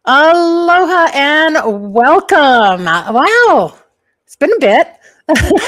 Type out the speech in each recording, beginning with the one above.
Aloha and welcome. Wow, it's been a bit.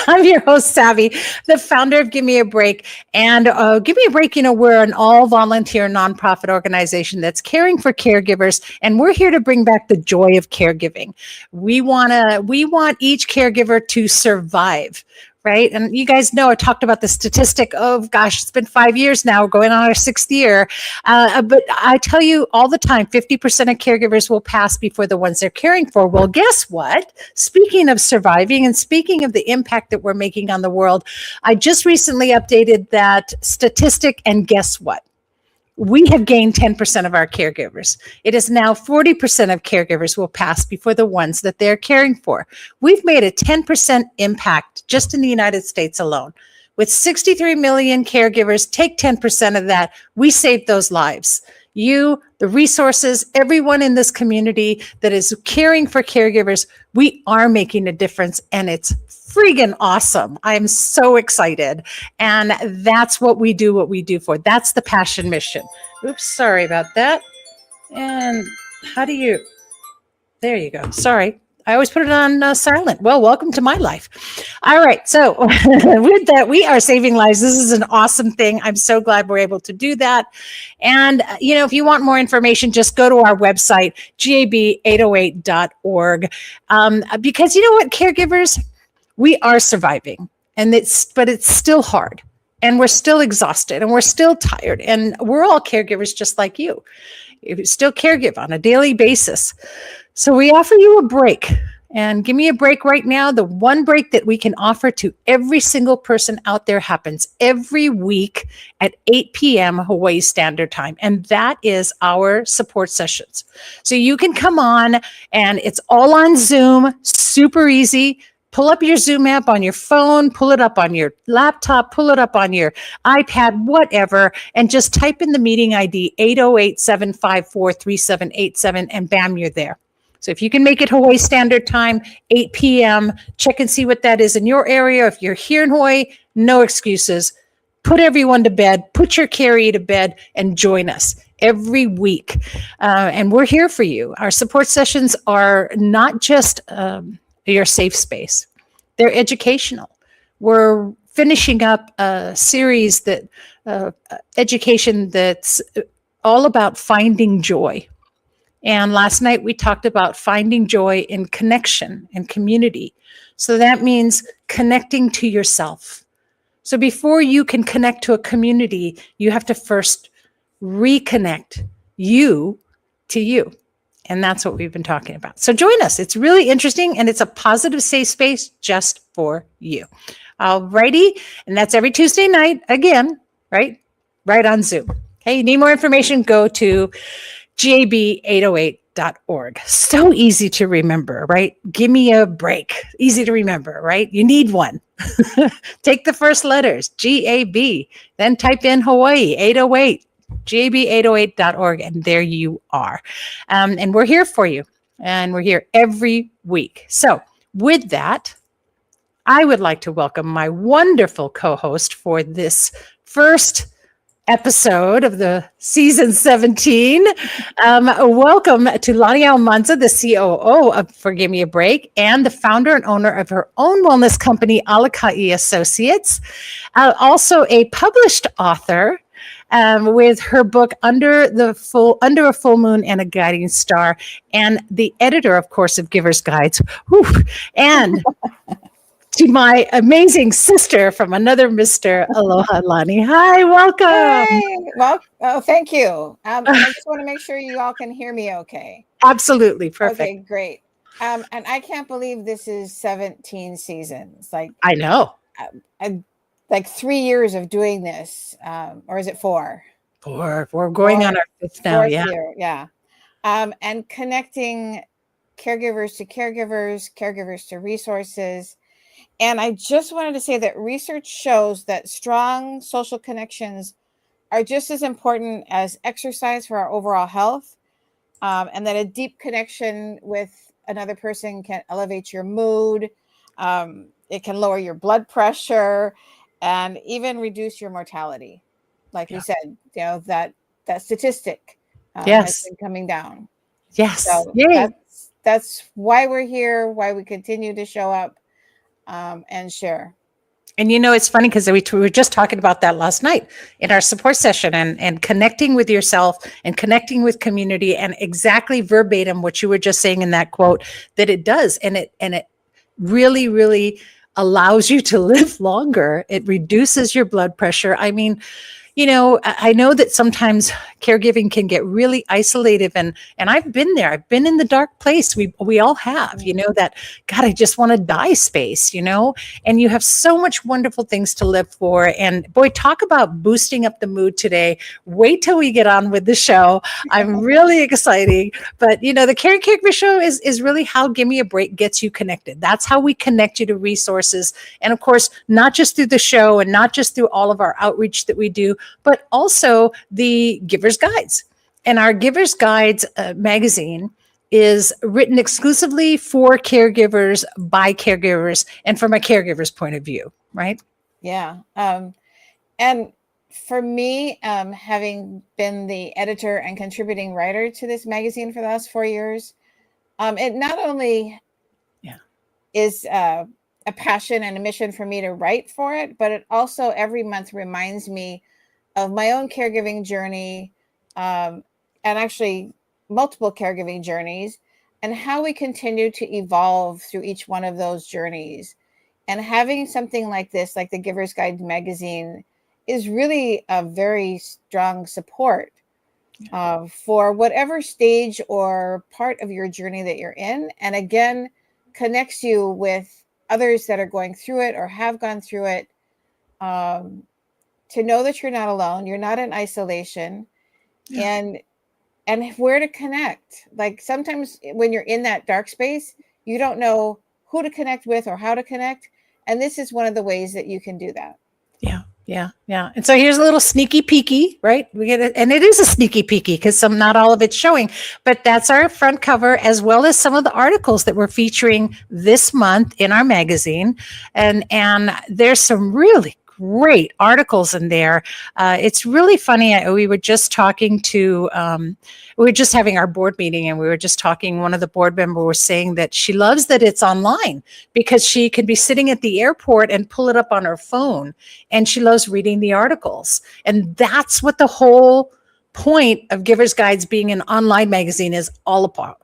I'm your host, Savy, the founder of Give Me a Break. And Give Me a Break, we're an all volunteer nonprofit organization that's caring for caregivers. And we're here to bring back the joy of caregiving. We want each caregiver to survive. Right. And you guys know I talked about the statistic of, gosh, it's been 5 years now, we're going on our sixth year. But I tell you all the time, 50% of caregivers will pass before the ones they're caring for. Well, guess what? Speaking of surviving and speaking of the impact that we're making on the world, I just recently updated that statistic. And guess what? We have gained 10% of our caregivers. It is now 40% of caregivers will pass before the ones that they're caring for. We've made a 10% impact just in the United States alone. With 63 million caregivers, take 10% of that, we saved those lives. You, the resources, everyone in this community that is caring for caregivers, we are making a difference, and it's freaking awesome. I'm so excited. And that's what we do for. That's the passion mission. Oops, sorry about that. And there you go. Sorry. I always put it on silent. Well, welcome to my life. All right. So with that, we are saving lives. This is an awesome thing. I'm so glad we're able to do that. And, if you want more information, just go to our website, gab808.org. Because you know what, caregivers, we are surviving, but it's still hard, and we're still exhausted, and we're still tired, and we're all caregivers just like you. You still caregive on a daily basis. So we offer you a break, and Give Me a Break right now. The one break that we can offer to every single person out there happens every week at 8 p.m. Hawaii Standard Time. And that is our support sessions. So you can come on, and it's all on Zoom, super easy. Pull up your Zoom app on your phone, pull it up on your laptop, pull it up on your iPad, whatever, and just type in the meeting ID 808-754-3787, and bam, you're there. So if you can make it Hawaii Standard Time, 8 p.m., check and see what that is in your area. If you're here in Hawaii, no excuses. Put everyone to bed, put your carrier to bed, and join us every week. And we're here for you. Our support sessions are not just your safe space. They're educational. We're finishing up a series that education that's all about finding joy. And last night we talked about finding joy in connection and community. So that means connecting to yourself. So before you can connect to a community, you have to first reconnect you to you. And that's what we've been talking about. So join us. It's really interesting, and it's a positive, safe space just for you. All righty. And that's every Tuesday night, again, right on Zoom. Okay, you need more information, go to gab808.org. So easy to remember, right? Give me a break. Easy to remember, right? You need one. Take the first letters, GAB, then type in Hawaii, 808. gab808.org, and there you are. And we're here for you, and we're here every week. So with that, I would like to welcome my wonderful co-host for this first episode of the season 17. Welcome to Lani Almanza, the COO of Give Me a Break, and the founder and owner of her own wellness company, Alaka'I Associates. Also a published author, with her book Under a Full Moon and a Guiding Star, and the editor, of course, of Giver's Guides. Whew. And to my amazing sister from another Mr. Aloha, Lani. Hi, welcome. Hey, well, thank you. I just want to make sure you all can hear me okay. Absolutely. Perfect. Okay, great. And I can't believe this is 17 seasons. I know. Like 3 years of doing this, or is it 4? 4. We're going on our 5th now. Yeah. Year, yeah. And connecting caregivers to caregivers, caregivers to resources. And I just wanted to say that research shows that strong social connections are just as important as exercise for our overall health, and that a deep connection with another person can elevate your mood. It can lower your blood pressure and even reduce your mortality. Like we said, that statistic has been coming down. Yes. So Yay. that's why we're here, why we continue to show up and share. And it's funny because we were just talking about that last night in our support session, and connecting with yourself and connecting with community, and exactly verbatim what you were just saying in that quote, that it does. And it really, really allows you to live longer. It reduces your blood pressure. I mean, I know that sometimes caregiving can get really isolated, and I've been there. I've been in the dark place. We all have, that, God, I just want to die space, and you have so much wonderful things to live for. And boy, talk about boosting up the mood today. Wait till we get on with the show. I'm really excited. But the Caregiver Show is really how Give Me a Break gets you connected. That's how we connect you to resources. And of course, not just through the show and not just through all of our outreach that we do, but also the Giver's Guides. And our Giver's Guides magazine is written exclusively for caregivers, by caregivers, and from a caregiver's point of view, right? Yeah. And for me, having been the editor and contributing writer to this magazine for the last 4 years, it not only is a passion and a mission for me to write for it, but it also every month reminds me of my own caregiving journey, and actually multiple caregiving journeys, and how we continue to evolve through each one of those journeys. And having something like this, like the Giver's Guide magazine, is really a very strong support for whatever stage or part of your journey that you're in. And again, connects you with others that are going through it or have gone through it. To know that you're not alone, you're not in isolation, and where to connect. Like sometimes when you're in that dark space, you don't know who to connect with or how to connect. And this is one of the ways that you can do that. Yeah. And so here's a little sneaky peeky, right? We get it, and it is a sneaky peeky because not all of it's showing, but that's our front cover, as well as some of the articles that we're featuring this month in our magazine. And there's some really great articles in there. It's really funny. We were just talking to, we were just having our board meeting, and we were just talking, one of the board members was saying that she loves that it's online because she can be sitting at the airport and pull it up on her phone, and she loves reading the articles. And that's what the whole point of Giver's Guides being an online magazine is all about,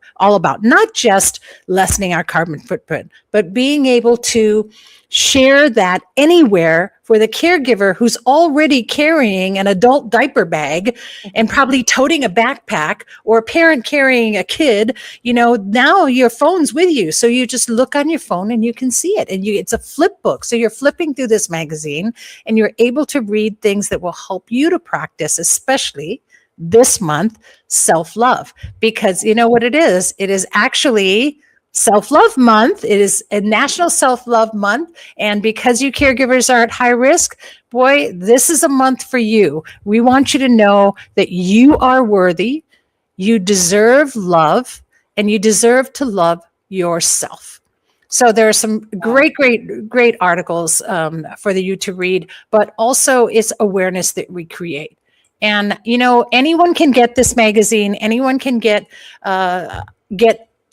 not just lessening our carbon footprint, but being able to share that anywhere for the caregiver who's already carrying an adult diaper bag and probably toting a backpack, or a parent carrying a kid. Now your phone's with you. So you just look on your phone and you can see it. And it's a flip book. So you're flipping through this magazine and you're able to read things that will help you to practice, especially this month, self-love. Because you know what it is? It is actually Self-Love Month. It is a National Self-Love Month. And because you caregivers are at high risk, boy, this is a month for you. We want you to know that you are worthy, you deserve love, and you deserve to love yourself. So there are some great articles for you to read, but also it's awareness that we create. And, anyone can get this magazine. Anyone can get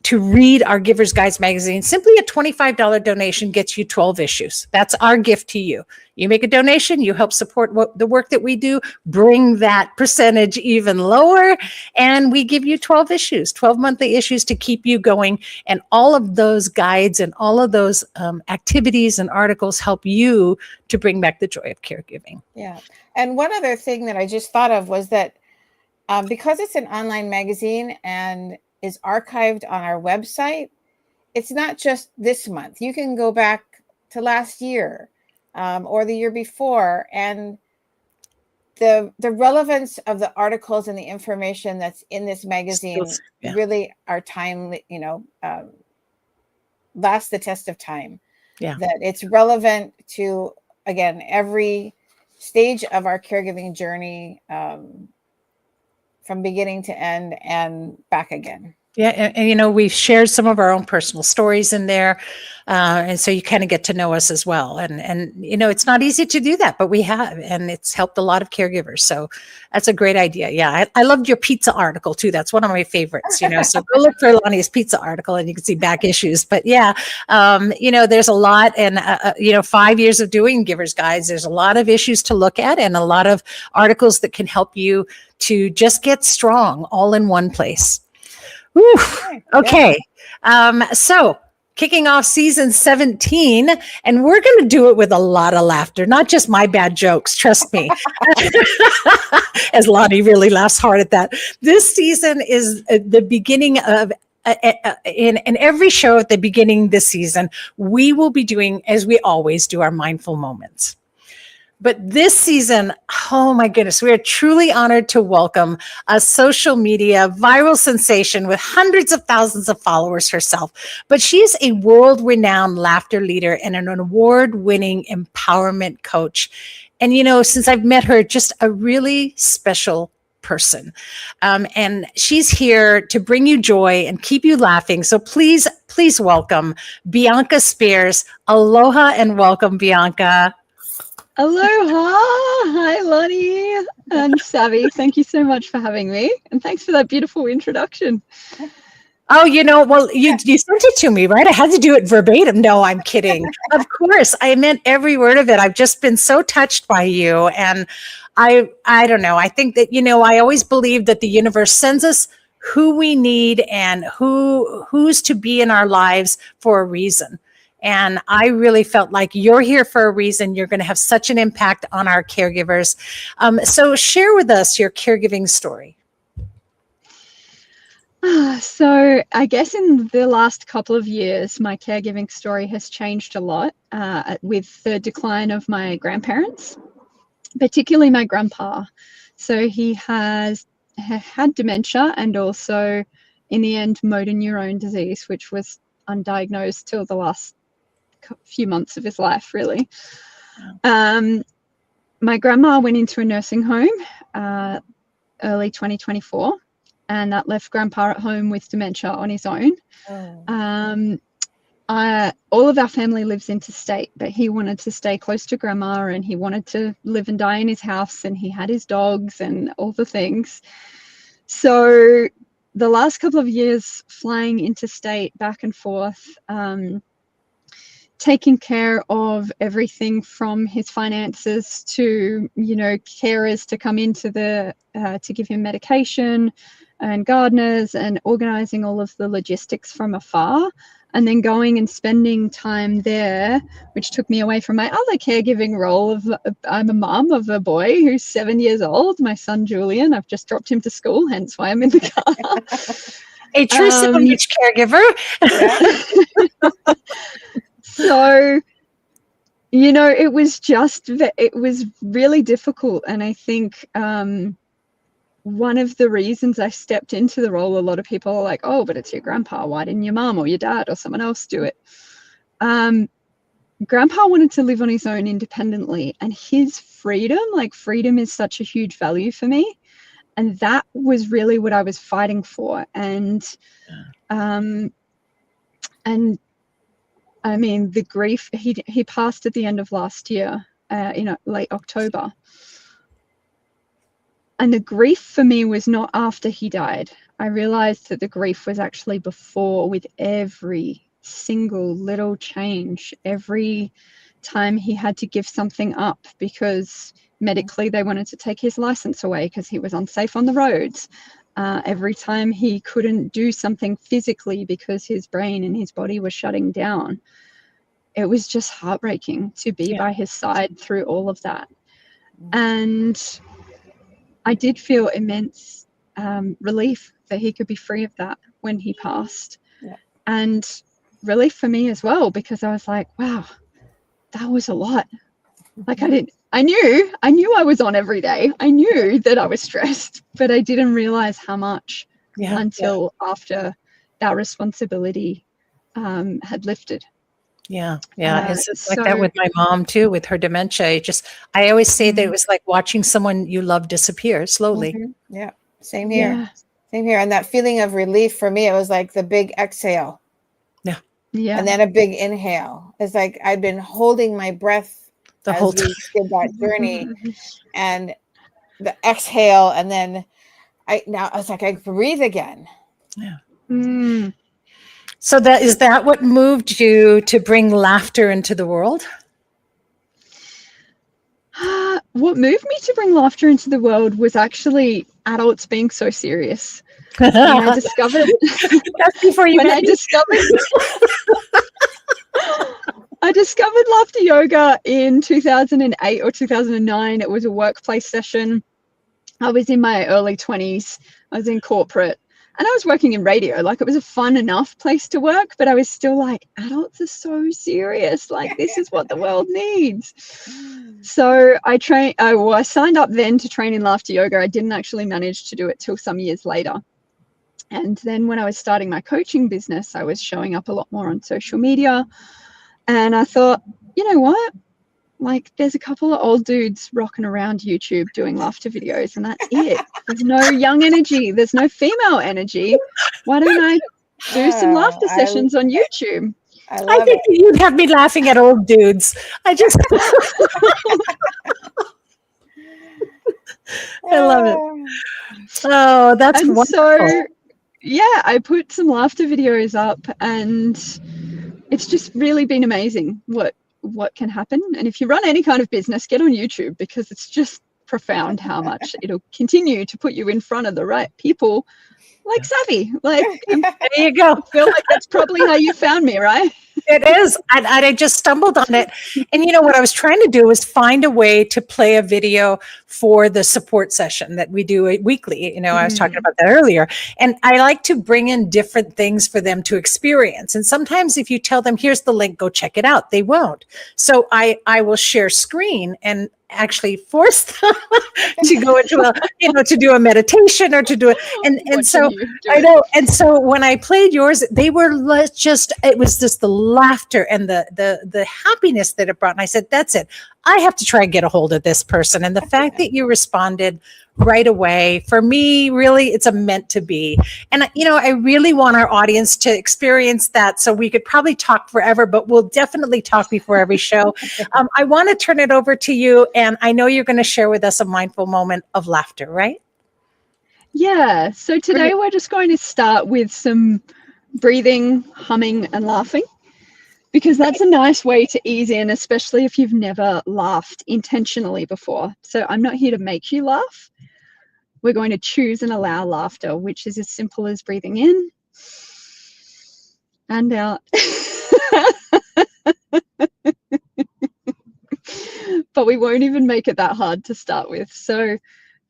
to read our Giver's Guides magazine. Simply a $25 donation gets you 12 issues. That's our gift to you. You make a donation, you help support the work that we do, bring that percentage even lower, and we give you 12 issues, 12 monthly issues to keep you going. And all of those guides and all of those activities and articles help you to bring back the joy of caregiving. Yeah. And one other thing that I just thought of was that because it's an online magazine and is archived on our website, it's not just this month. You can go back to last year or the year before, and the relevance of the articles and the information that's in this magazine really are timely, last the test of time. That it's relevant to, again, every stage of our caregiving journey, from beginning to end and back again. Yeah, and we've shared some of our own personal stories in there, and so you kind of get to know us as well. And it's not easy to do that, but we have, and it's helped a lot of caregivers. So that's a great idea. Yeah, I loved your pizza article too. That's one of my favorites. So go look for Lani's pizza article, and you can see back issues. But yeah, there's a lot, and 5 years of doing Givers Guides. There's a lot of issues to look at, and a lot of articles that can help you to just get strong all in one place. Whew. Okay. So kicking off season 17, and we're going to do it with a lot of laughter, not just my bad jokes. Trust me. As Lani really laughs hard at that. This season is the beginning of in every show at the beginning this season, we will be doing, as we always do, our mindful moments. But this season, oh my goodness, we are truly honored to welcome a social media viral sensation with hundreds of thousands of followers herself. But she's a world-renowned laughter leader and an award-winning empowerment coach. And, since I've met her, just a really special person. And she's here to bring you joy and keep you laughing. So please welcome Bianca Spears. Aloha and welcome, Bianca. Aloha. Hi, Lani and Savy. Thank you so much for having me. And thanks for that beautiful introduction. Oh, well, you sent it to me, right? I had to do it verbatim. No, I'm kidding. Of course, I meant every word of it. I've just been so touched by you. And I don't know. I think that, I always believe that the universe sends us who we need and who's to be in our lives for a reason. And I really felt like you're here for a reason. You're going to have such an impact on our caregivers. So share with us your caregiving story. So I guess in the last couple of years, my caregiving story has changed a lot with the decline of my grandparents, particularly my grandpa. So he had dementia and also, in the end, motor neurone disease, which was undiagnosed till the last few months of his life, really. My grandma went into a nursing home early 2024, and that left grandpa at home with dementia on his own. All of our family lives interstate, but he wanted to stay close to grandma, and he wanted to live and die in his house, and he had his dogs and all the things. So the last couple of years flying interstate back and forth, taking care of everything from his finances to, carers to come into to give him medication and gardeners, and organizing all of the logistics from afar, and then going and spending time there, which took me away from my other caregiving role I'm a mom of a boy who's 7 years old, my son Julian. I've just dropped him to school, hence why I'm in the car. A true sandwich caregiver. So, it was really difficult. And I think one of the reasons I stepped into the role, a lot of people are like, oh, but it's your grandpa. Why didn't your mom or your dad or someone else do it? Grandpa wanted to live on his own independently, and his freedom is such a huge value for me. And that was really what I was fighting for. And I mean, the grief, he passed at the end of last year, late October. And the grief for me was not after he died. I realized that the grief was actually before, with every single little change, every time he had to give something up because medically they wanted to take his license away because he was unsafe on the roads. Every time he couldn't do something physically because his brain and his body were shutting down. It was just heartbreaking to be by his side through all of that. And I did feel immense relief that he could be free of that when he passed. And relief for me as well, because I was like, wow, that was a lot. Like I knew I was on every day. I knew that I was stressed, but I didn't realize how much until after that responsibility had lifted. It's just like that with my mom too, with her dementia. I always say that it was like watching someone you love disappear slowly. Yeah, same here. Same here. And that feeling of relief for me, it was like the big exhale. Yeah. And then a big inhale. It's like I'd been holding my breath The as whole we time. did that journey. And the exhale, and then I was like, I breathe again. Yeah. Mm. So is that what moved you to bring laughter into the world? What moved me to bring laughter into the world was actually adults being so serious. When I discovered That's before you when met I me? discovered I discovered laughter yoga in 2008 or 2009. It was a workplace session. I was in my early 20s. I was in corporate and I was working in radio. Like, it was a fun enough place to work, but I was still like, adults are so serious. Like, this is what the world needs. So I signed up then to train in laughter yoga. I didn't actually manage to do it till some years later. And then when I was starting my coaching business, I was showing up a lot more on social media. And I thought, you know what? Like, there's a couple of old dudes rocking around YouTube doing laughter videos, and that's it. There's no young energy. There's no female energy. Why don't I do some laughter sessions on YouTube? I think you'd have me laughing at old dudes. I love it. Oh, that's and wonderful. So, yeah, I put some laughter videos up, and it's just really been amazing what can happen. And if you run any kind of business, get on YouTube, because it's just profound how much it'll continue to put you in front of the right people, like Savy. Like, there you go. I feel like that's probably how you found me, right? It is. I just stumbled on it. And you know what I was trying to do was find a way to play a video for the support session that we do weekly. You know, I was talking about that earlier. And I like to bring in different things for them to experience. And sometimes if you tell them, here's the link, go check it out, they won't. So I will share screen and actually force them to go into to do a meditation or to do it. And so I know. And so when I played yours, they were it was just the laughter and the happiness that it brought. And I said, that's it. I have to try and get a hold of this person. And the fact that you responded right away, for me, really, it's a meant to be. And, I really want our audience to experience that. So we could probably talk forever, but we'll definitely talk before every show. I want to turn it over to you. And I know you're going to share with us a mindful moment of laughter, right? Yeah. So today we're just going to start with some breathing, humming, and laughing, because that's a nice way to ease in, especially if you've never laughed intentionally before. So I'm not here to make you laugh. We're going to choose and allow laughter, which is as simple as breathing in and out. But we won't even make it that hard to start with. So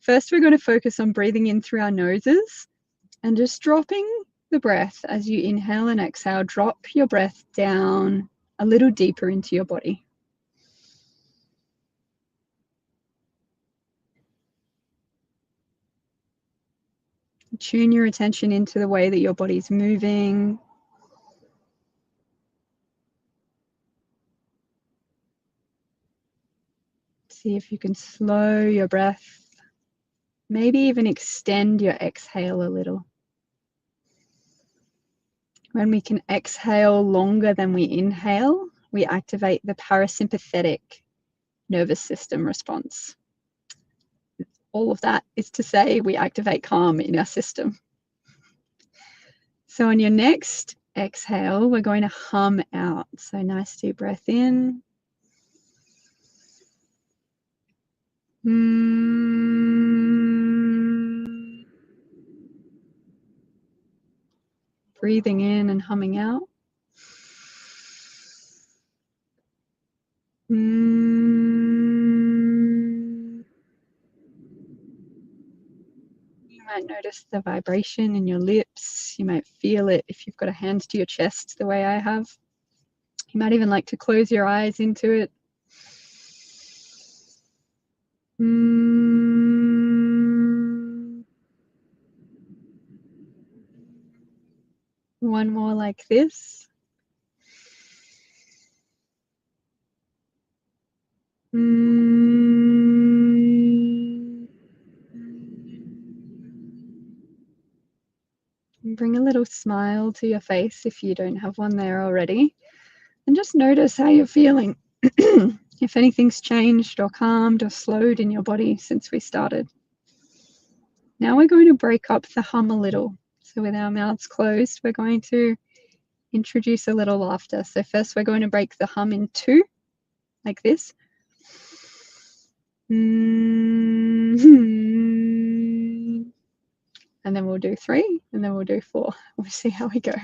first, we're going to focus on breathing in through our noses and just dropping the breath as you inhale and exhale. Drop your breath down a little deeper into your body. Tune your attention into the way that your body's moving. See if you can slow your breath. Maybe even extend your exhale a little. When we can exhale longer than we inhale, we activate the parasympathetic nervous system response. All of that is to say we activate calm in our system. So on your next exhale, we're going to hum out. So nice deep breath in. Breathing in and humming out. You might notice the vibration in your lips. You might feel it if you've got a hand to your chest the way I have. You might even like to close your eyes into it. One more like this. bring a little smile to your face if you don't have one there already. And just notice how you're feeling. If anything's changed or calmed or slowed in your body since we started. Now we're going to break up the hum a little. So with our mouths closed, we're going to introduce a little laughter. So first we're going to break the hum in 2, like this. And then we'll do 3, and then we'll do 4. We'll see how we go.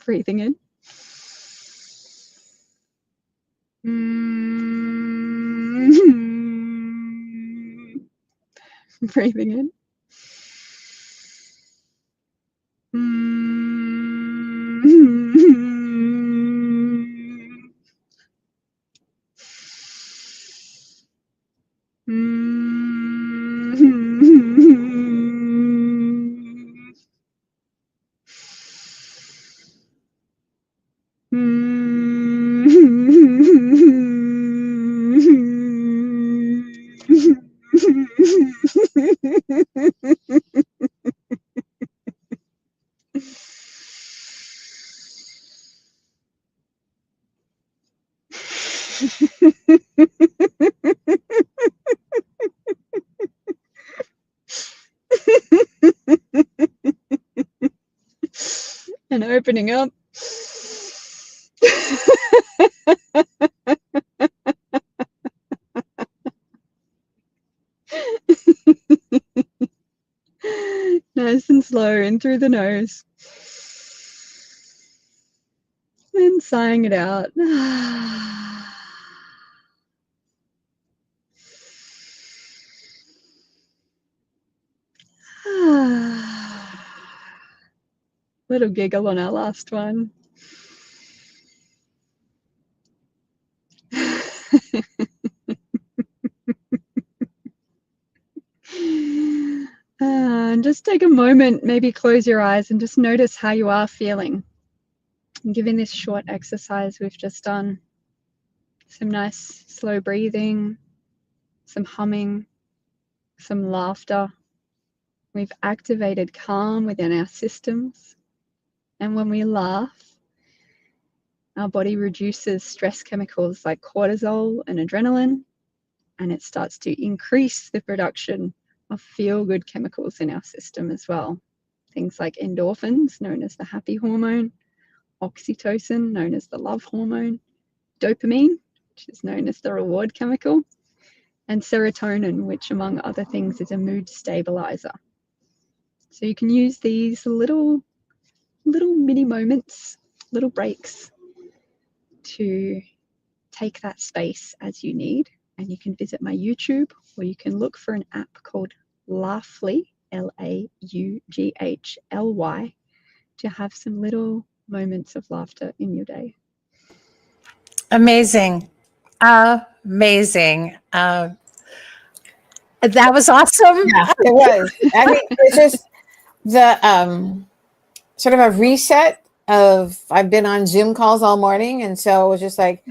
Breathing in. Breathing in. And opening up. Nice and slow in through the nose. And sighing it out. Little giggle on our last one. And just take a moment, maybe close your eyes and just notice how you are feeling. And given this short exercise we've just done, some nice slow breathing, some humming, some laughter. We've activated calm within our systems. And when we laugh, our body reduces stress chemicals like cortisol and adrenaline, and it starts to increase the production of feel-good chemicals in our system as well. Things like endorphins, known as the happy hormone, oxytocin, known as the love hormone, dopamine, which is known as the reward chemical, and serotonin, which among other things is a mood stabilizer. So you can use these little mini moments, little breaks, to take that space as you need. And you can visit my YouTube, or you can look for an app called Laughly, Laughly, to have some little moments of laughter in your day. Amazing. Amazing. That was awesome. Yeah, it was. I mean, it's just the sort of a reset of, I've been on Zoom calls all morning, and so it was just like,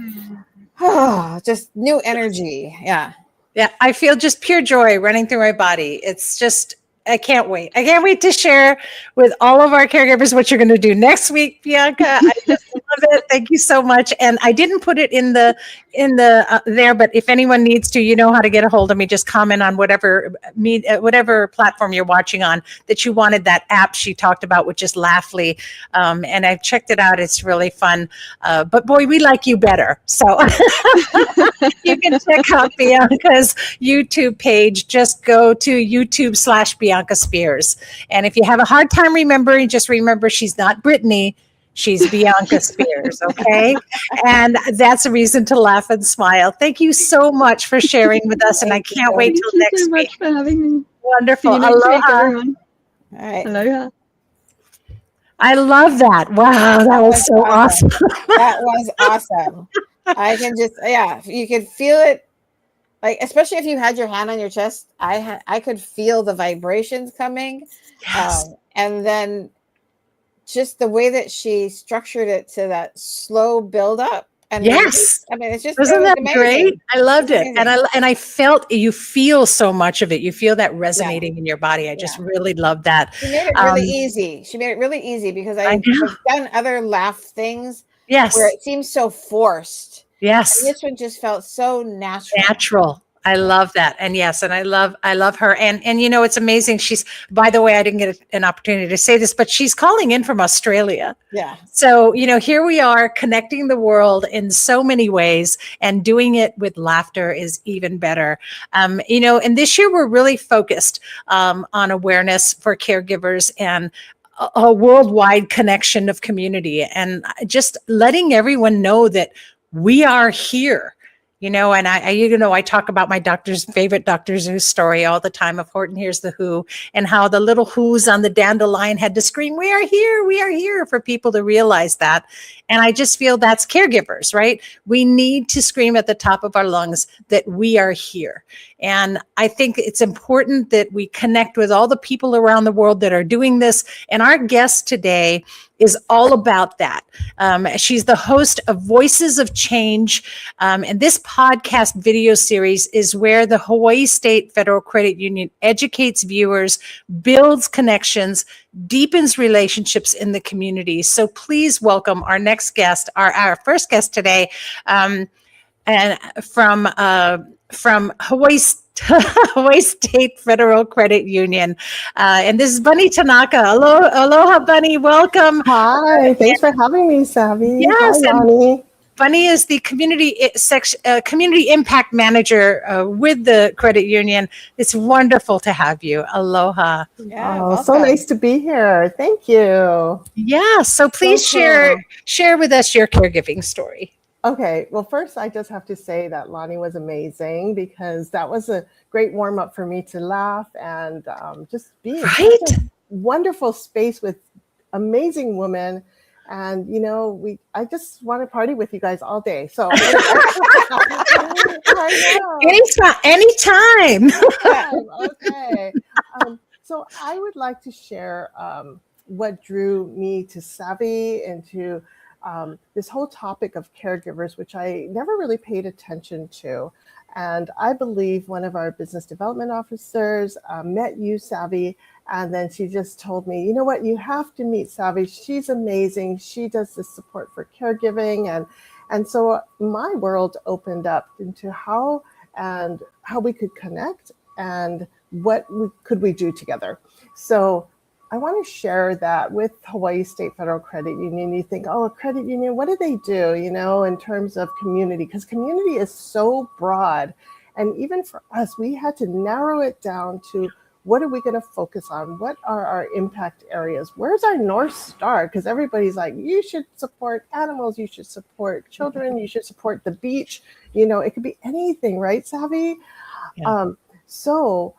just new energy. Yeah. Yeah, I feel just pure joy running through my body. It's just, I can't wait. I can't wait to share with all of our caregivers what you're going to do next week, Bianca. I just love it. Thank you so much. And I didn't put it in the there, but if anyone needs to, you know how to get a hold of me. Just comment on whatever platform you're watching on that you wanted that app she talked about, which is Laughly. And I've checked it out. It's really fun. But boy, we like you better. So you can check out Bianca's YouTube page. Just go to YouTube/Bianca Spears. And if you have a hard time remembering, just remember she's not Brittany. She's Bianca Spears, okay? And that's a reason to laugh and smile. Thank you so much for sharing with us, and I can't wait till next week. Thank you so much for having me. Wonderful. Aloha, everyone. All right. Aloha. I love that. Wow, that was so awesome. That was awesome. I can just, you could feel it. Like, especially if you had your hand on your chest, I could feel the vibrations coming. Yes. And then just the way that she structured it to that slow build up and Yes. I mean, it's just, Isn't it was that amazing. great? I loved It's it. And amazing. I felt, you feel so much of it. You feel that Yeah. resonating in your body. I just Yeah. really love that. She made it really easy. She made it really easy because I I've know. done other laugh things where Yes. it seems so forced. And Yes. this one just felt so natural. Natural. I love that. And yes, and I love her. And you know, it's amazing. She's, by the way, I didn't get an opportunity to say this, but she's calling in from Australia. Yeah. So, you know, here we are connecting the world in so many ways, and doing it with laughter is even better. You know, and this year we're really focused on awareness for caregivers and a worldwide connection of community, and just letting everyone know that we are here. You know, and you know, I talk about my doctor's favorite Dr. Seuss story all the time of Horton Hears the Who, and how the little Who's on the dandelion had to scream, we are here, for people to realize that. And I just feel that's caregivers, right? We need to scream at the top of our lungs that we are here. And I think it's important that we connect with all the people around the world that are doing this. And our guest today is all about that. She's the host of Voices of Change. And this podcast video series is where the Hawaii State Federal Credit Union educates viewers, builds connections, deepens relationships in the community. So please welcome our next guest, our first guest today, and from Hawaii State Federal Credit Union. And this is Bunny Tanaka. Aloha, Bunny. Welcome. Hi, thanks for having me, Savy. Hi, Yes, and Lani. Bunny is the community impact manager with the credit union. It's wonderful to have you. Aloha. Yeah. Oh, so welcome. nice to be here. Thank you. Yeah. So please So cool. share with us your caregiving story. Okay, well, first, I just have to say that Lani was amazing, because that was a great warm up for me to laugh and just be in Right? such a wonderful space with amazing women. And, you know, I just want to party with you guys all day. So I know. Anytime. Okay. So I would like to share what drew me to Savy and to this whole topic of caregivers, which I never really paid attention to. And I believe one of our business development officers met you, Savy, and then she just told me, you know what, you have to meet Savy. She's amazing. She does this support for caregiving. And so my world opened up into how we could connect and what could we do together. So I want to share that with Hawaii State Federal Credit Union. You think, oh, a credit union, what do they do, you know, in terms of community? Because community is so broad. And even for us, we had to narrow it down to what are we going to focus on? What are our impact areas? Where's our North Star? Because everybody's like, you should support animals, you should support children, you should support the beach. You know, it could be anything, right, Savy? Yeah. So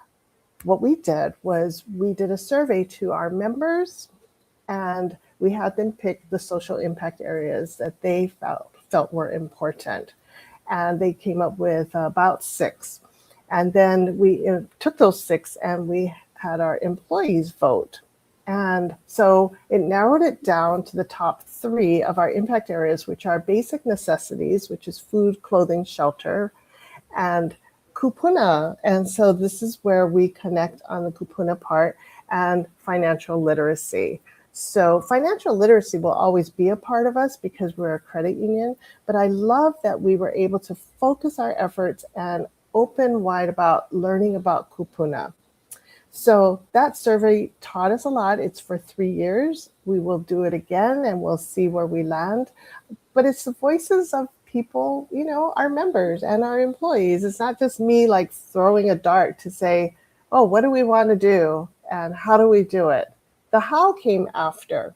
what we did was we did a survey to our members, and we had them pick the social impact areas that they felt were important. And they came up with about 6. And then we took those 6 and we had our employees vote. And so it narrowed it down to the top 3 of our impact areas, which are basic necessities, which is food, clothing, shelter, and kupuna. And so this is where we connect on the kupuna part, and financial literacy. So financial literacy will always be a part of us because we're a credit union, but I love that we were able to focus our efforts and open wide about learning about kupuna. So that survey taught us a lot. It's for 3 years. We will do it again and we'll see where we land. But it's the voices of people, you know, our members and our employees. It's not just me like throwing a dart to say, oh, what do we want to do and how do we do it? The how came after.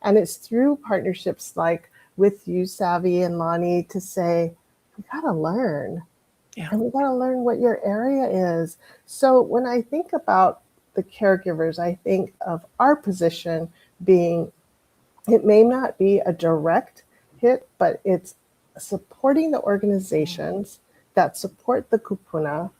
And it's through partnerships like with you, Savy and Lani, to say, we got to learn. Yeah. And we got to learn what your area is. So when I think about the caregivers, I think of our position being, it may not be a direct hit, but it's supporting the organizations that support the kupuna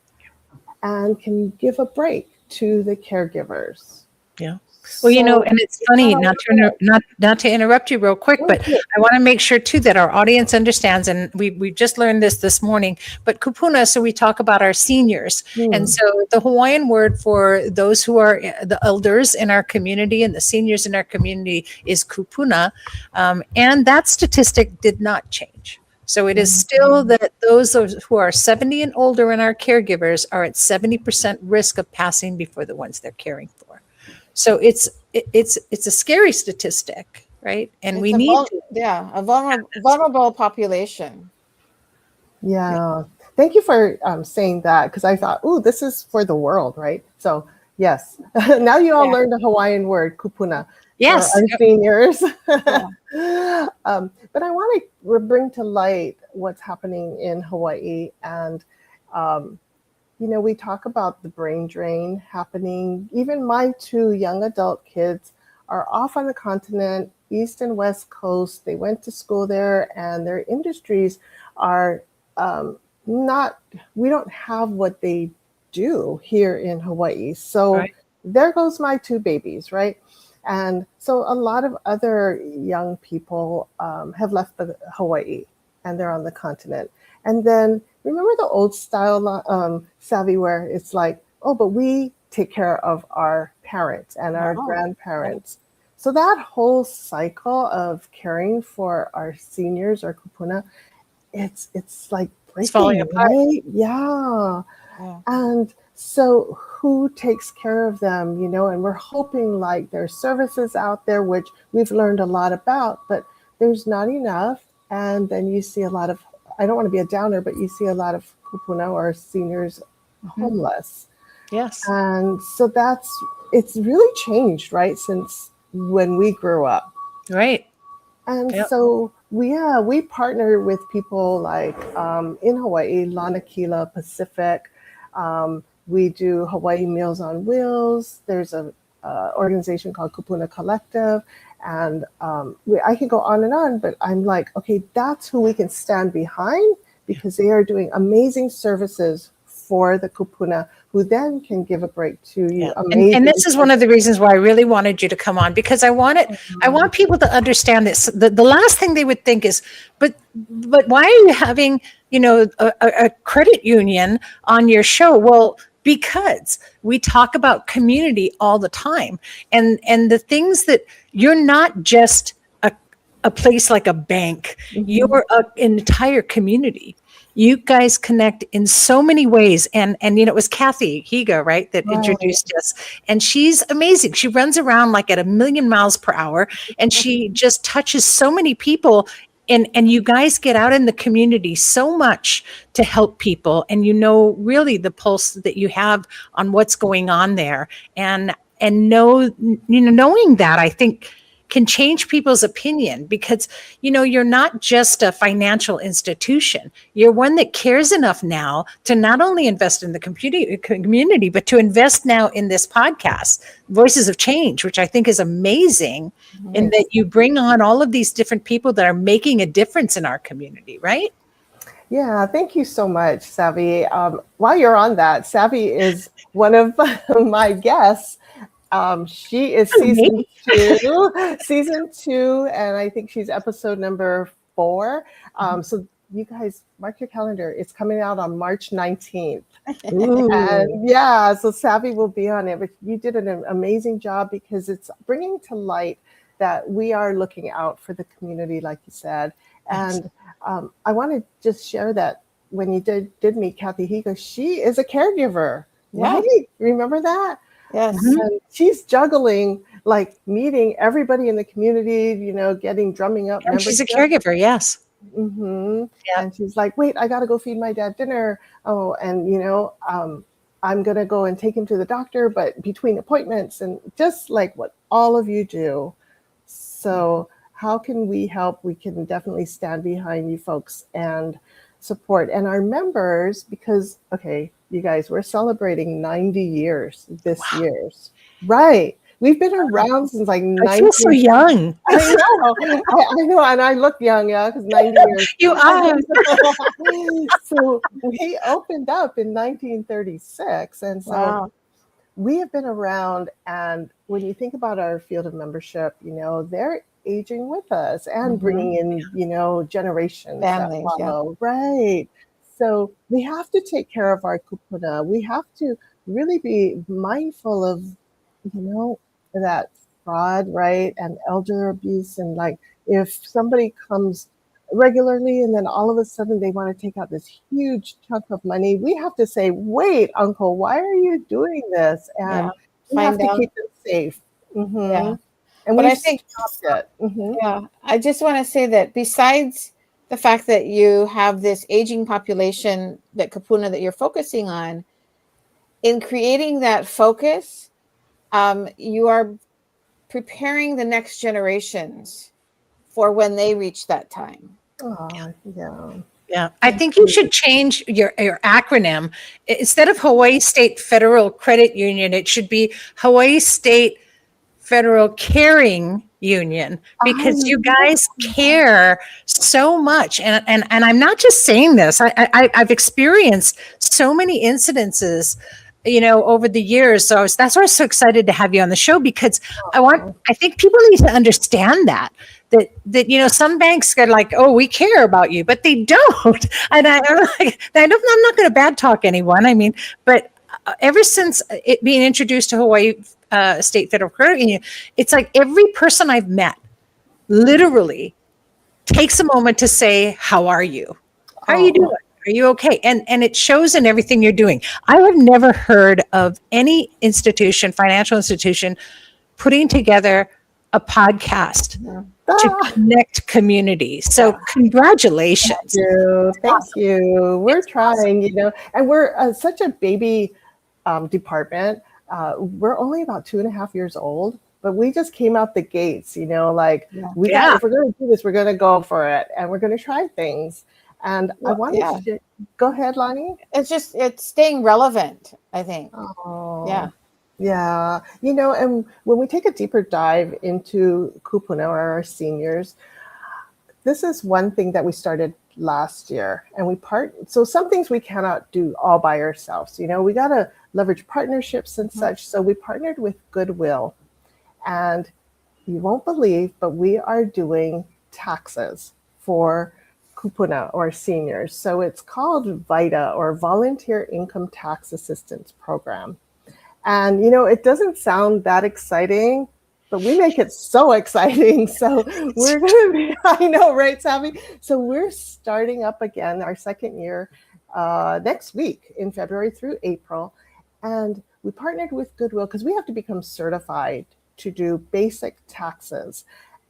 and can give a break to the caregivers. Yeah. Well, you know, So and it's funny not to interrupt you real quick, but I want to make sure too that our audience understands, and we just learned this morning. But kupuna, so we talk about our seniors, and so the Hawaiian word for those who are the elders in our community and the seniors in our community is kupuna, and that statistic did not change. So it is still that those who are 70 and older in our caregivers are at 70% risk of passing before the ones they're caring for. So it's a scary statistic, right? And It's we a need a vulnerable population. yeah, thank you for saying that, because I thought, ooh, this is for the world, right? So yes, now you all learned the Hawaiian word kupuna. Yes. For our seniors. Yeah. But I want to bring to light what's happening in Hawaii. And, you know, we talk about the brain drain happening. Even my 2 young adult kids are off on the continent, East and West Coast. They went to school there, and their industries are not, we don't have what they do here in Hawaii. So there goes my 2 babies, right? And so a lot of other young people have left Hawaii, and they're on the continent. And then remember the old style Savvy, where it's like, oh, but we take care of our parents and our grandparents. So that whole cycle of caring for our seniors or kupuna, it's like breaking, it's falling apart. right? Yeah. And so who takes care of them, you know? And we're hoping like there's services out there, which we've learned a lot about, but there's not enough. And then you see a lot of, I don't want to be a downer, but you see a lot of kupuna or seniors homeless. Yes. And so it's really changed, right? Since when we grew up. Right. And so we partner with people like in Hawaii, Lanakila Pacific. We do Hawaii Meals on Wheels. There's a organization called Kupuna Collective. And I can go on and on, but I'm like, okay, that's who we can stand behind, because they are doing amazing services for the kupuna, who then can give a break to you. And this is one of the reasons why I really wanted you to come on, because I want people to understand this. The last thing they would think is, but why are you having, you know, a credit union on your show? Well, because we talk about community all the time, and the things that you're not just a place like a bank, you're an entire community. You guys connect in so many ways. And you know, it was Kathy Higa, right, that introduced us. And she's amazing. She runs around like at 1,000,000 miles per hour, and she just touches so many people. And you guys get out in the community so much to help people. And you know, really the pulse that you have on what's going on there. And knowing that, I think, can change people's opinion, because, you know, you're not just a financial institution. You're one that cares enough now to not only invest in the community, but to invest now in this podcast, Voices of Change, which I think is amazing, in that you bring on all of these different people that are making a difference in our community, right? Yeah, thank you so much, Savy. While you're on that, Savy is one of my guests. She is season 2, and I think she's episode number 4. So you guys mark your calendar. It's coming out on March 19th. And yeah, so Savy will be on it. But you did an amazing job, because it's bringing to light that we are looking out for the community, like you said. And I want to just share that when you did meet Kathy Higa, she is a caregiver, right? Remember that? Yes. And she's juggling, like, meeting everybody in the community, you know, drumming up. And she's a caregiver, yes. And she's like, wait, I got to go feed my dad dinner. Oh, and, you know, I'm going to go and take him to the doctor, but between appointments, and just like what all of you do. So how can we help? We can definitely stand behind you folks and support. And our members, because, okay, you guys, we're celebrating 90 years this year. Right. We've been around since like 90. I feel so young. I know. And I look young, because 90 years. You are. So we opened up in 1936. And so we have been around, and when you think about our field of membership, they're aging with us and bringing in, generations Families, that follow. Right. So we have to take care of our kupuna. We have to really be mindful of, that fraud, right? And elder abuse. And like, if somebody comes regularly and then all of a sudden they want to take out this huge chunk of money, we have to say, wait, uncle, why are you doing this? And we have to keep them safe. Yeah. And But we I think stopped it. Yeah, I just want to say that besides the fact that you have this aging population, that kapuna that you're focusing on, in creating that focus, you are preparing the next generations for when they reach that time. Oh, yeah. Yeah, I think you should change your acronym. Instead of Hawaii State Federal Credit Union, it should be Hawaii State Federal Caring Union, because you guys care so much. And I'm not just saying this. I've experienced so many incidences, over the years. So that's why I was so excited to have you on the show, because I think people need to understand that some banks are like, oh, we care about you, but they don't. And I'm not going to bad talk anyone. I mean, but ever since it being introduced to Hawaii State Federal Credit Union, it's like every person I've met literally takes a moment to say, how are you? How are you doing? Are you okay? And it shows in everything you're doing. I have never heard of any institution, financial institution, putting together a podcast to connect communities. So congratulations. Thank you. We're trying, and we're such a baby department. We're only about 2.5 years old, but we just came out the gates, if we're going to do this, we're going to go for it, and we're going to try things. And I wanted to go ahead, Lani. It's staying relevant, I think. Oh, yeah. Yeah. And when we take a deeper dive into kupuna, or our seniors, this is one thing that we started last year, and so some things we cannot do all by ourselves. We got to leverage partnerships and such. So we partnered with Goodwill, and you won't believe, but we are doing taxes for kupuna, or seniors. So it's called VITA, or Volunteer Income Tax Assistance Program. And, it doesn't sound that exciting, but we make it so exciting. So we're going to be, I know, right, Savy? So we're starting up again our second year next week in February through April. And we partnered with Goodwill because we have to become certified to do basic taxes.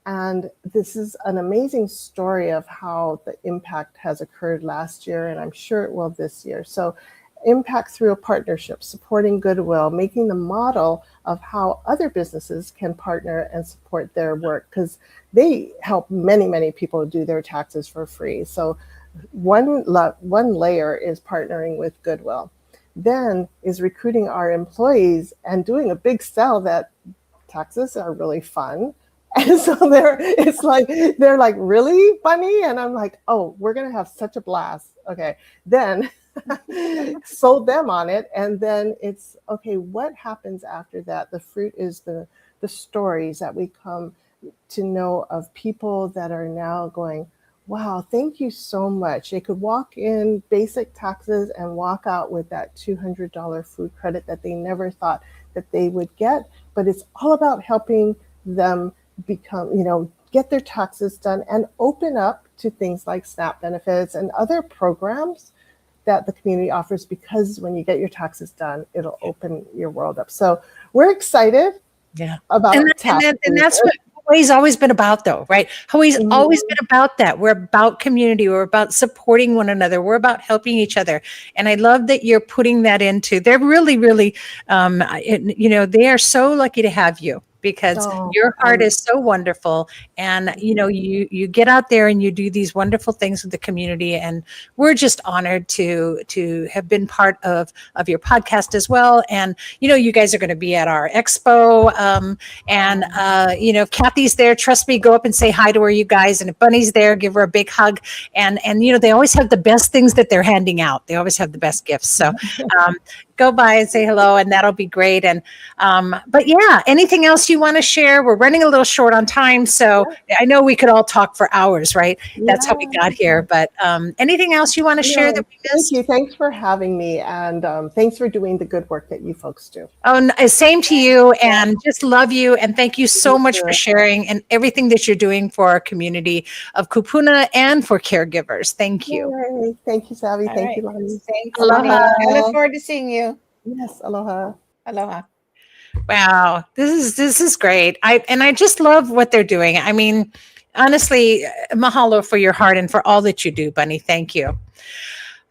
And this is an amazing story of how the impact has occurred last year, and I'm sure it will this year. So impact through a partnership, supporting Goodwill, making the model of how other businesses can partner and support their work, because they help many, many people do their taxes for free. So one layer is partnering with Goodwill. Then is recruiting our employees and doing a big sell that taxes are really fun. And so they're like, really, Bunny? And I'm like, oh, we're going to have such a blast. Okay. Then sold them on it. And then it's, okay, what happens after that? The fruit is the stories that we come to know of people that are now going, wow, thank you so much. They could walk in basic taxes and walk out with that $200 food credit that they never thought that they would get. But it's all about helping them become, get their taxes done and open up to things like SNAP benefits and other programs that the community offers, because when you get your taxes done, it'll open your world up. So we're excited about taxes. And that's what Hawaii's always been about, though, right? Hawaii's always been about that. We're about community. We're about supporting one another. We're about helping each other. And I love that you're putting that into, they're really, really, they are so lucky to have you, because your heart is so wonderful. And, you get out there and you do these wonderful things with the community. And we're just honored to have been part of your podcast as well. And, you guys are going to be at our expo. If Kathy's there, trust me, go up and say hi to her, you guys. And if Bunny's there, give her a big hug. And they always have the best things that they're handing out. They always have the best gifts. So, go by and say hello, and that'll be great. And but yeah, anything else you want to share? We're running a little short on time, so I know we could all talk for hours, right? That's how we got here. But anything else you want to share that we Thank missed? you. Thanks for having me, and thanks for doing the good work that you folks do. Oh, same to you, and just love you, and thank you so much for too. sharing and everything that you're doing for our community of kupuna and for caregivers. Thank you. Yay. Thank you, Savvy. All Thank right. you, Lani. Thanks, Aloha. Lani. I look forward to seeing you. Yes, aloha. Aloha. Wow, this is great. I just love what they're doing. I mean, honestly, mahalo for your heart and for all that you do, Bunny. Thank you.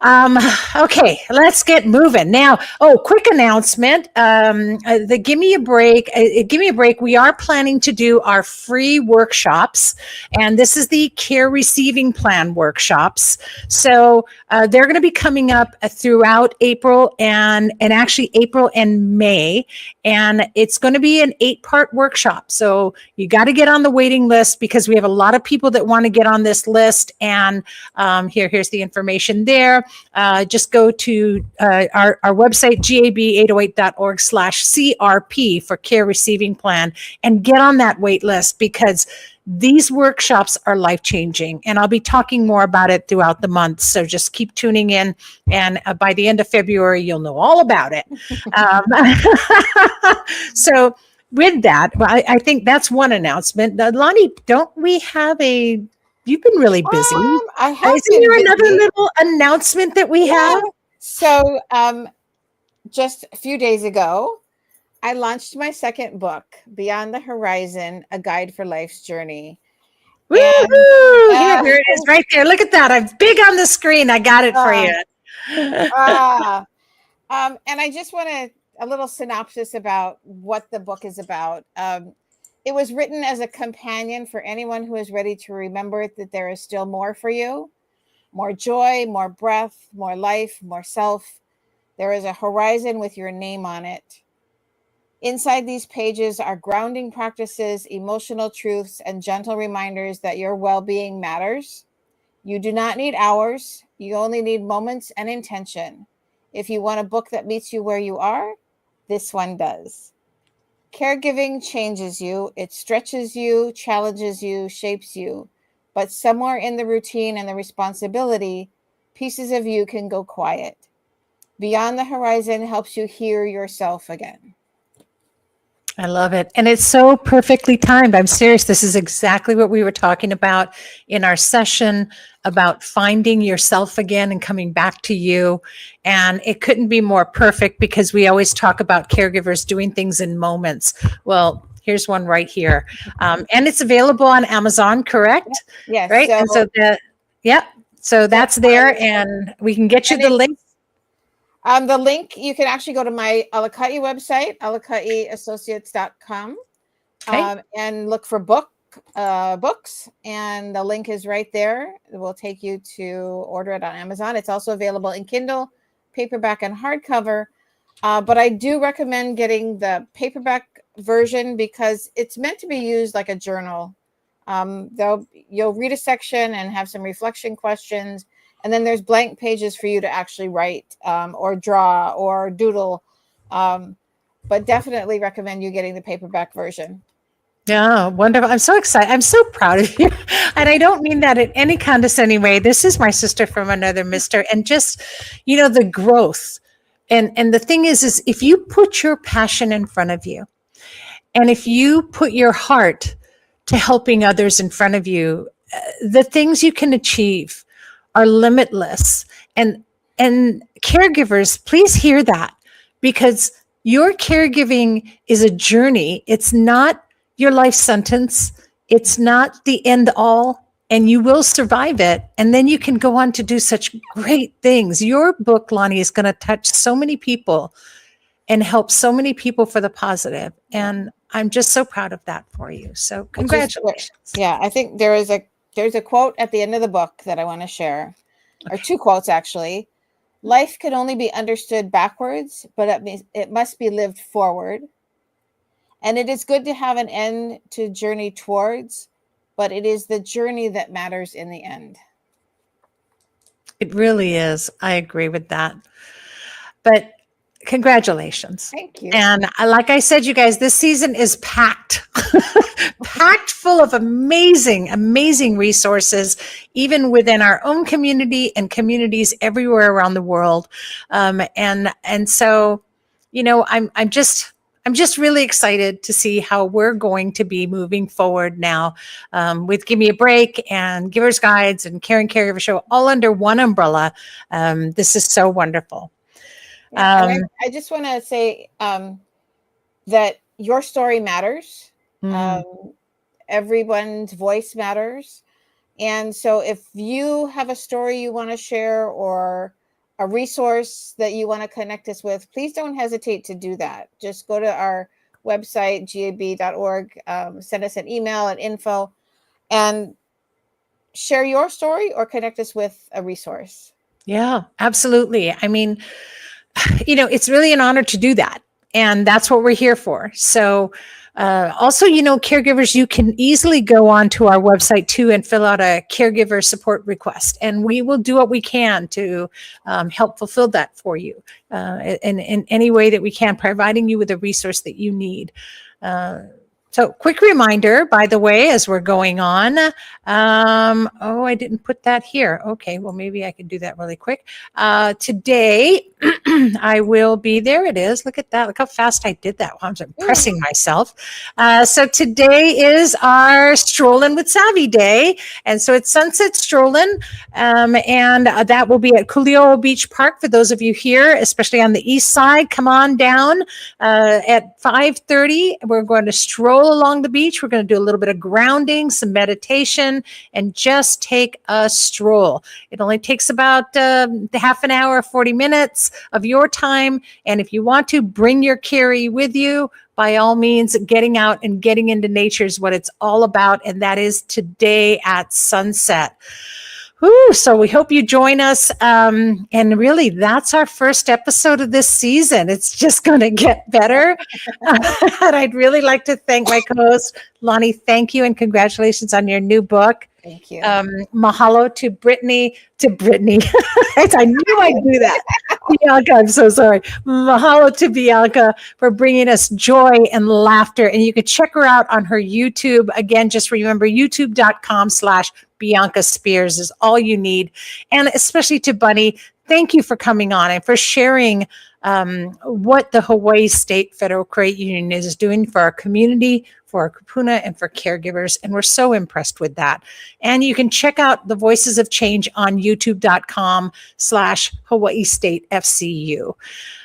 Okay, let's get moving now. Oh, quick announcement. The Give Me a Break, Give Me a Break. We are planning to do our free workshops, and this is the Care Receiving Plan workshops. So they're going to be coming up throughout April and actually April and May, and it's going to be an 8-part workshop. So you got to get on the waiting list because we have a lot of people that want to get on this list. And here's the information there. Just go to our website, gab808.org/CRP for Care Receiving Plan, and get on that wait list because these workshops are life-changing. And I'll be talking more about it throughout the month. So just keep tuning in. And by the end of February, you'll know all about it. So with that, I think that's one announcement. Lani, don't we have you've been really busy. I have Isn't there another little announcement that we have? So just a few days ago, I launched my second book, Beyond the Horizon, A Guide for Life's Journey. Woo-hoo! Here it is right there. Look at that. I'm big on the screen. I got it for you. And I just want a little synopsis about what the book is about. It was written as a companion for anyone who is ready to remember that there is still more for you, more joy, more breath, more life, more self. There is a horizon with your name on it. Inside these pages are grounding practices, emotional truths, and gentle reminders that your well-being matters. You do not need hours. You only need moments and intention. If you want a book that meets you where you are, this one does. Caregiving changes you. It stretches you, challenges you, shapes you. But somewhere in the routine and the responsibility, pieces of you can go quiet. Beyond the Horizon helps you hear yourself again. I love it. And it's so perfectly timed. I'm serious. This is exactly what we were talking about in our session about finding yourself again and coming back to you. And it couldn't be more perfect because we always talk about caregivers doing things in moments. Well, here's one right here. And it's available on Amazon, correct? Yes. Right. So that's there, and we can get you the link. The link, you can actually go to my Alaka'I website, alaka'Iassociates.com, and look for books. And the link is right there. It will take you to order it on Amazon. It's also available in Kindle, paperback, and hardcover. But I do recommend getting the paperback version because it's meant to be used like a journal. You'll read a section and have some reflection questions. And then there's blank pages for you to actually write or draw or doodle. But definitely recommend you getting the paperback version. Yeah, wonderful. I'm so excited. I'm so proud of you. And I don't mean that in any condescending way. This is my sister from another mister. And just, the growth. And the thing is if you put your passion in front of you, and if you put your heart to helping others in front of you, the things you can achieve are limitless. And caregivers, please hear that, because your caregiving is a journey. It's not your life sentence. It's not the end all, and you will survive it. And then you can go on to do such great things. Your book, Lani, is going to touch so many people and help so many people for the positive. And I'm just so proud of that for you. So congratulations. Yeah, I think there's a quote at the end of the book that I want to share, or two quotes actually. Life can only be understood backwards, but it must be lived forward. And it is good to have an end to journey towards, but it is the journey that matters in the end. It really is. I agree with that. But congratulations. Thank you. And like I said, you guys, this season is packed, packed full of amazing, amazing resources, even within our own community and communities everywhere around the world. And so, you know, I'm just really excited to see how we're going to be moving forward now with Give Me a Break and Giver's Guides and Caring Caregiver Show all under one umbrella. This is so wonderful. Yeah, and I just want to say that your story matters. Everyone's voice matters. And so if you have a story you want to share or a resource that you want to connect us with, please don't hesitate to do that. Just go to our website, gab.org, send us an email at info, and share your story or connect us with a resource. Yeah, absolutely. I mean, you know, it's really an honor to do that. And that's what we're here for. So also, you know, caregivers, you can easily go on to our website too and fill out a caregiver support request. And we will do what we can to help fulfill that for you in any way that we can, providing you with a resource that you need. So quick reminder, by the way, as we're going on, oh, I didn't put that here. Okay, well, maybe I can do that really quick. Today, I will be, there it is. Look at that. Look how fast I did that. I'm impressing myself. So today is our Strollin' with Savy Day. And so it's Sunset Strollin'. And that will be at Coolio Beach Park for those of you here, especially on the east side. Come on down at 5:30. We're going to stroll along the beach. We're going to do a little bit of grounding, some meditation, and just take a stroll. It only takes about half an hour, 40 minutes of your time. And if you want to, bring your carry with you. By all means, getting out and getting into nature is what it's all about. And that is today at sunset. Ooh, so we hope you join us. And really, that's our first episode of this season. It's just going to get better. And I'd really like to thank my co-host, Lani. Thank you and congratulations on your new book. Thank you. Mahalo to Brittany. I knew I'd do that. Bianca, I'm so sorry. Mahalo to Bianca for bringing us joy and laughter. And you can check her out on her YouTube. Again, just remember youtube.com/Bianca Spears is all you need. And especially to Bunny, thank you for coming on and for sharing what the Hawaii State Federal Credit Union is doing for our community, for our kupuna, and for caregivers. And we're so impressed with that. And you can check out the Voices of Change on youtube.com/Hawaii State FCU.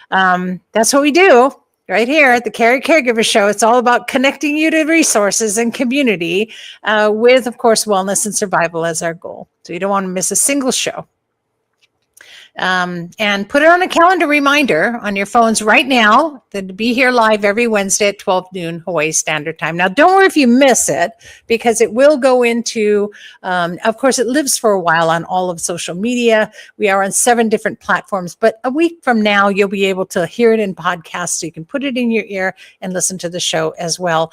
That's what we do right here at the Caregiver Show. It's all about connecting you to resources and community with, of course, wellness and survival as our goal. So you don't want to miss a single show. And put it on a calendar reminder on your phones right now to be here live every Wednesday at 12 noon Hawaii Standard Time. Now, don't worry if you miss it, because it will go into, of course, it lives for a while on all of social media. We are on 7 different platforms, but a week from now, you'll be able to hear it in podcast, so you can put it in your ear and listen to the show as well.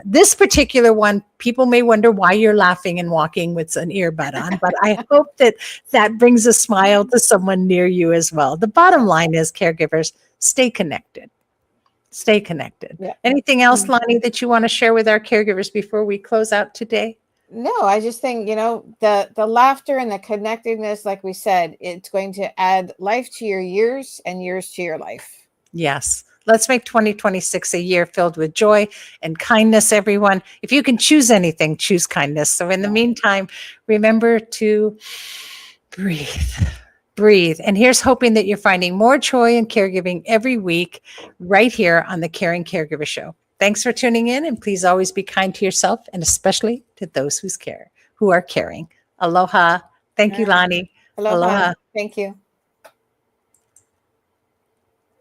This particular one, people may wonder why you're laughing and walking with an earbud on, but I hope that brings a smile to someone near you as well. The bottom line is, caregivers, stay connected. Stay connected. Yeah. Anything else, Lani, that you want to share with our caregivers before we close out today? No, I just think, you know, the laughter and the connectedness, like we said, it's going to add life to your years and years to your life. Yes. Let's make 2026 a year filled with joy and kindness, everyone. If you can choose anything, choose kindness. So in the meantime, remember to breathe. And here's hoping that you're finding more joy in caregiving every week right here on the Caring Caregiver Show. Thanks for tuning in, and please always be kind to yourself and especially to those who are caring. Aloha. Thank you, Lani. Aloha. Thank you.